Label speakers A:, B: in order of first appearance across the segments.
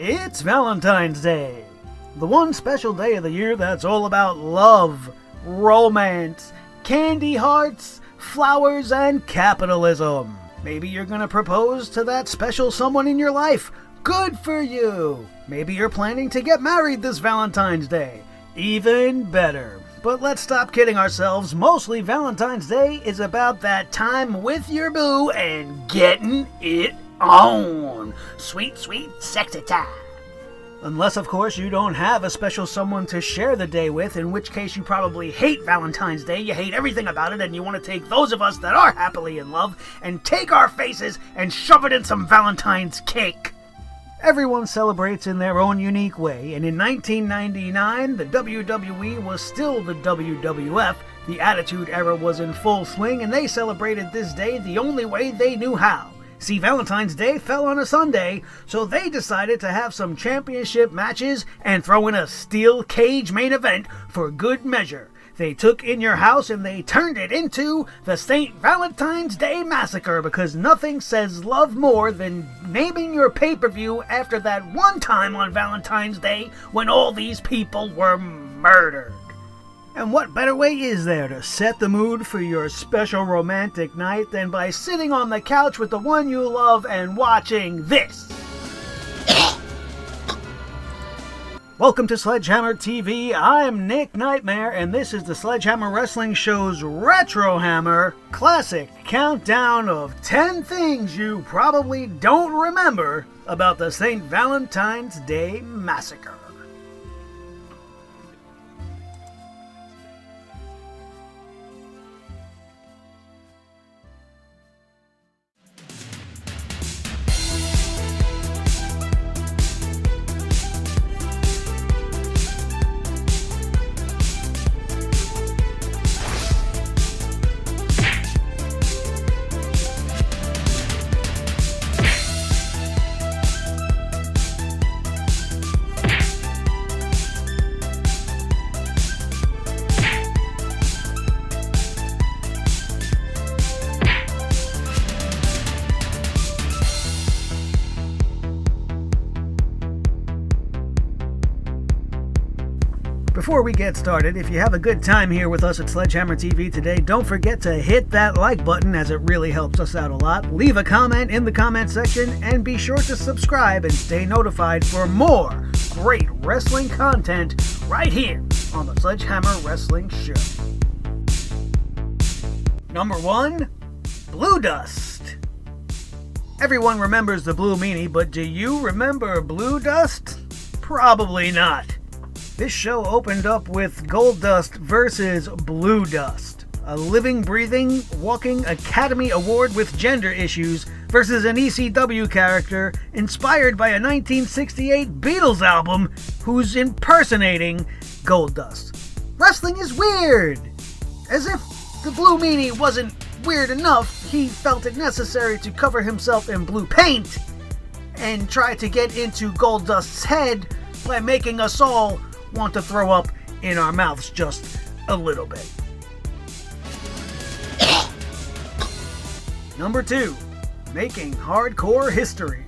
A: It's Valentine's Day, the one special day of the year that's all about love, romance, candy hearts, flowers, and capitalism. Maybe you're gonna propose to that special someone in your life. Good for you! Maybe you're planning to get married this Valentine's Day. Even better. But let's stop kidding ourselves. Mostly Valentine's Day is about that time with your boo and getting it on. Sweet, sweet, sexy time. Unless, of course, you don't have a special someone to share the day with, in which case you probably hate Valentine's Day, you hate everything about it, and you want to take those of us that are happily in love and take our faces and shove it in some Valentine's cake. Everyone celebrates in their own unique way, and in 1999, the WWE was still the WWF. The Attitude Era was in full swing, and they celebrated this day the only way they knew how. See, Valentine's Day fell on a Sunday, so they decided to have some championship matches and throw in a steel cage main event for good measure. They took In Your House and they turned it into the St. Valentine's Day Massacre, because nothing says love more than naming your pay-per-view after that one time on Valentine's Day when all these people were murdered. And what better way is there to set the mood for your special romantic night than by sitting on the couch with the one you love and watching this? Welcome to Sledgehammer TV. I'm Nick Nightmare, and this is the Sledgehammer Wrestling Show's Retro Hammer Classic Countdown of 10 things you probably don't remember about the Saint Valentine's Day Massacre. Before we get started, if you have a good time here with us at Sledgehammer TV today, don't forget to hit that like button, as it really helps us out a lot. Leave a comment in the comment section, and be sure to subscribe and stay notified for more great wrestling content right here on the Sledgehammer Wrestling Show. Number 1, Blue Dust. Everyone remembers the Blue Meanie, but do you remember Blue Dust? Probably not. This show opened up with Goldust versus Blue Dust, a living, breathing, walking Academy Award with gender issues versus an ECW character inspired by a 1968 Beatles album who's impersonating Goldust. Wrestling is weird! As if the Blue Meanie wasn't weird enough, he felt it necessary to cover himself in blue paint and try to get into Goldust's head by making us all want to throw up in our mouths just a little bit. Number 2, making hardcore history.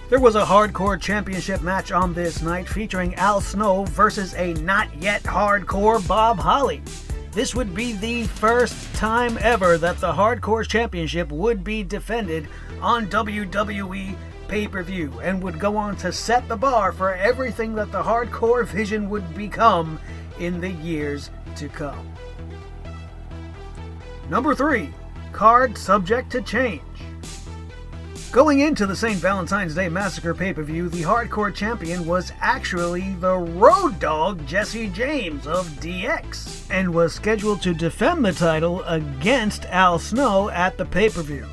A: There was a hardcore championship match on this night featuring Al Snow versus a not yet hardcore Bob Holly. This would be the first time ever that the hardcore championship would be defended on WWE pay-per-view, and would go on to set the bar for everything that the hardcore vision would become in the years to come. Number 3, card subject to change. Going into the St. Valentine's Day Massacre pay-per-view, the hardcore champion was actually the Road Dogg Jesse James of DX, and was scheduled to defend the title against Al Snow at the pay-per-view.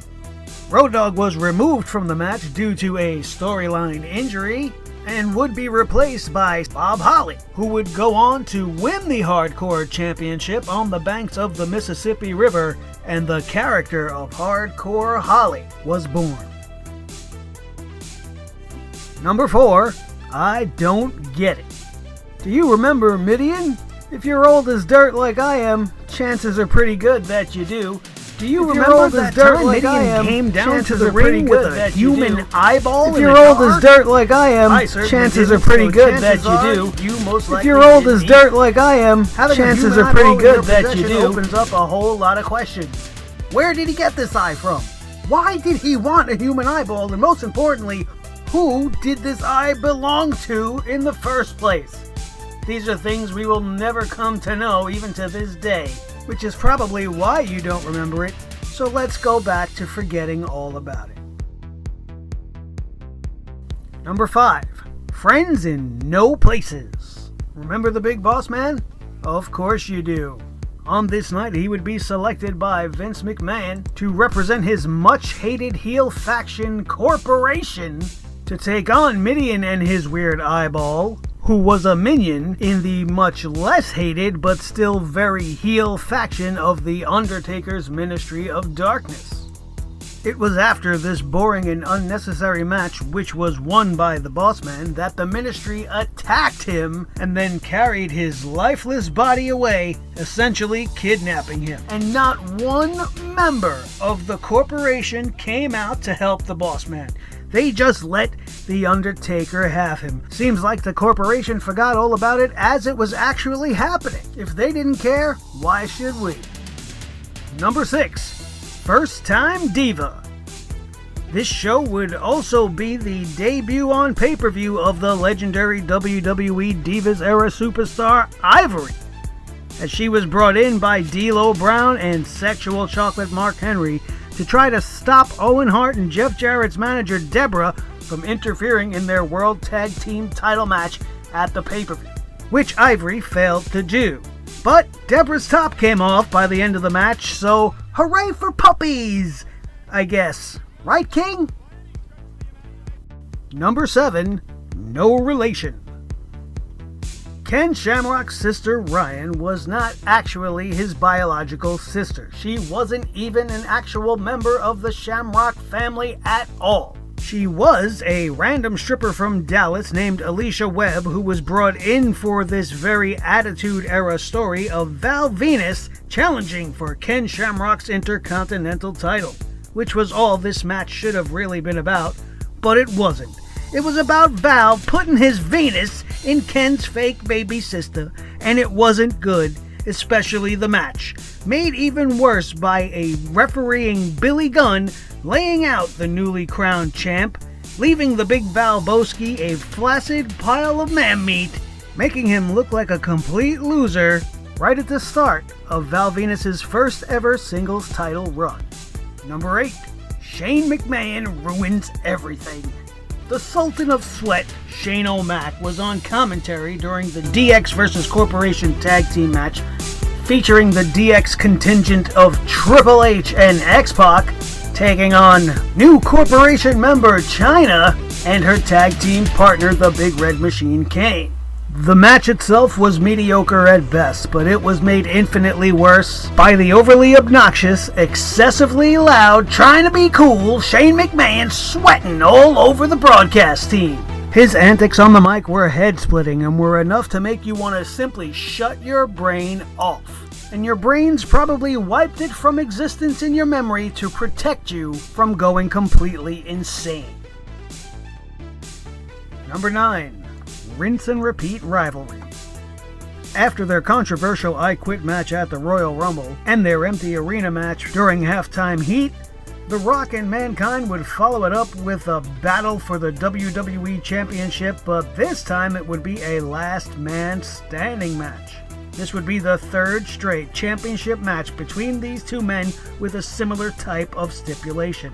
A: Road Dogg was removed from the match due to a storyline injury and would be replaced by Bob Holly, who would go on to win the Hardcore Championship on the banks of the Mississippi River, and the character of Hardcore Holly was born. Number 4, I don't get it. Do you remember Midian? If you're old as dirt like I am, chances are pretty good that you do. Do you remember that time Midian came down to the ring with a human eyeball? If you're old as dirt like I am, chances are pretty good that you do. If you're old as dirt like I am, chances are pretty good that you do. Opens up a whole lot of questions. Where did he get this eye from? Why did he want a human eyeball? And most importantly, who did this eye belong to in the first place? These are things we will never come to know even to this day, which is probably why you don't remember it, so let's go back to forgetting all about it. Number 5. Friends in No Places. Remember the Big Boss Man? Of course you do. On this night, he would be selected by Vince McMahon to represent his much-hated heel faction Corporation to take on Midian and his weird eyeball, who was a minion in the much less hated but still very heel faction of The Undertaker's Ministry of Darkness. It was after this boring and unnecessary match, which was won by the Bossman, that the Ministry attacked him and then carried his lifeless body away, essentially kidnapping him. And not one member of the Corporation came out to help the Bossman. They just let The Undertaker have him. Seems like the Corporation forgot all about it as it was actually happening. If they didn't care, why should we? Number 6. First Time Diva. This show would also be the debut on pay-per-view of the legendary WWE Divas era superstar Ivory, as she was brought in by D'Lo Brown and Sexual Chocolate Mark Henry to try to stop Owen Hart and Jeff Jarrett's manager Deborah from interfering in their World Tag Team title match at the pay-per-view, which Ivory failed to do. But Deborah's top came off by the end of the match, so hooray for puppies, I guess. Right, King? Number 7. No relation. Ken Shamrock's sister Ryan was not actually his biological sister. She wasn't even an actual member of the Shamrock family at all. She was a random stripper from Dallas named Alicia Webb, who was brought in for this very Attitude Era story of Val Venus challenging for Ken Shamrock's Intercontinental title, which was all this match should have really been about, but it wasn't. It was about Val putting his Venus in Ken's fake baby sister, and it wasn't good, especially the match. Made even worse by a refereeing Billy Gunn laying out the newly crowned champ, leaving the big Val Boski a flaccid pile of man meat, making him look like a complete loser right at the start of Val Venus' first ever singles title run. Number 8. Shane McMahon ruins everything. The Sultan of Sweat, Shane O'Mac, was on commentary during the DX vs. Corporation Tag Team match, featuring the DX contingent of Triple H and X-Pac, taking on new Corporation member Chyna and her tag team partner, the Big Red Machine Kane. The match itself was mediocre at best, but it was made infinitely worse by the overly obnoxious, excessively loud, trying to be cool Shane McMahon sweating all over the broadcast team. His antics on the mic were head-splitting and were enough to make you want to simply shut your brain off. And your brains probably wiped it from existence in your memory to protect you from going completely insane. Number 9. Rinse and repeat rivalry. After their controversial I Quit match at the Royal Rumble and their empty arena match during halftime heat, The Rock and Mankind would follow it up with a battle for the WWE Championship, but this time it would be a last man standing match. This would be the third straight championship match between these two men with a similar type of stipulation.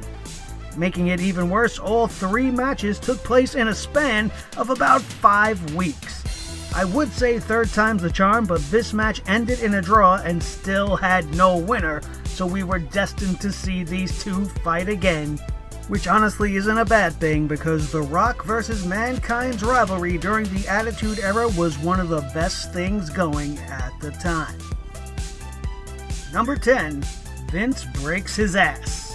A: Making it even worse, all 3 matches took place in a span of about 5 weeks. I would say third time's the charm, but this match ended in a draw and still had no winner, so we were destined to see these two fight again, which honestly isn't a bad thing because The Rock vs. Mankind's rivalry during the Attitude Era was one of the best things going at the time. Number 10. Vince breaks his ass.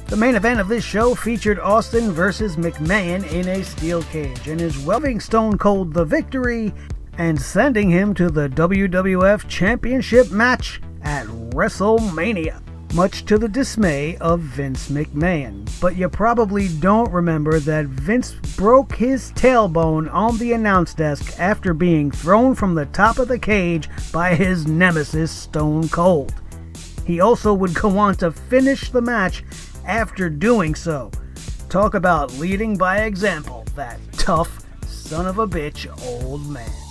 A: The main event of this show featured Austin vs. McMahon in a steel cage and is welcoming Stone Cold the victory and sending him to the WWF Championship match at WrestleMania, much to the dismay of Vince McMahon. But you probably don't remember that Vince broke his tailbone on the announce desk after being thrown from the top of the cage by his nemesis Stone Cold. He also would go on to finish the match after doing so. Talk about leading by example, that tough son of a bitch old man.